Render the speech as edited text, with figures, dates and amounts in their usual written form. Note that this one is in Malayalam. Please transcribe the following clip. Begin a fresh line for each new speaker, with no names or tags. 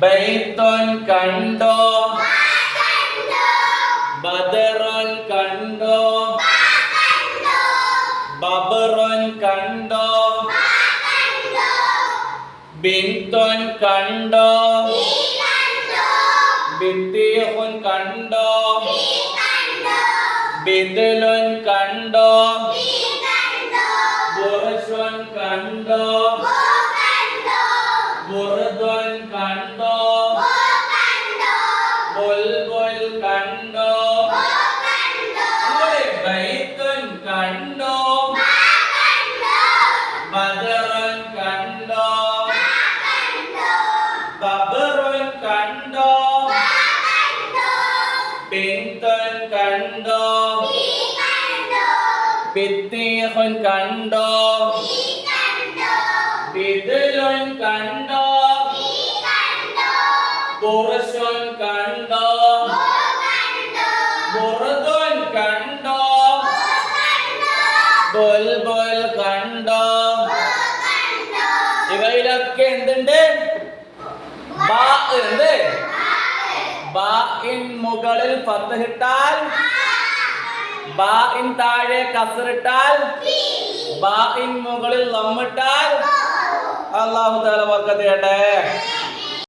ബൈത്തുൻ കണ്ടോ ബദറുൻ കണ്ടോ ബബറുൻ കണ്ടോ ബിന്തുൻ കണ്ടോ ബിത്തീഹുൻ കണ്ടോ ബിദലുൻ കണ്ടോ ബുർഷുൻ കണ്ടോ ബുർദുൻ കണ്ടോ ബുൽബുൽ കണ്ടോ ബൈത്തുൻ കണ്ടോ ബദറുൻ കണ്ടോ ബബറുൻ കണ്ടോ ബിന്തുൻ കണ്ടോ ബിത്തീഹുൻ കണ്ടോ ബിദലുൻ കണ്ടോ ബുർഷുൻ കണ്ടോ ബുർദുൻ കണ്ടോ ബുൽബുൽ കണ്ടോ ഇവയിലൊക്കെ എന്തുണ്ട് ബാ ഉണ്ട് ബാഇൻ മുകളിൽ ഫത്ഹിട്ടാൽ ബാഇൻ താഴെ കസ്റിട്ടാൽ ബാഇൻ മുകളിൽ ലമ്മിട്ടാൽ അല്ലാഹു തആല ബർക്കത്ത് ചെയ്യട്ടെ.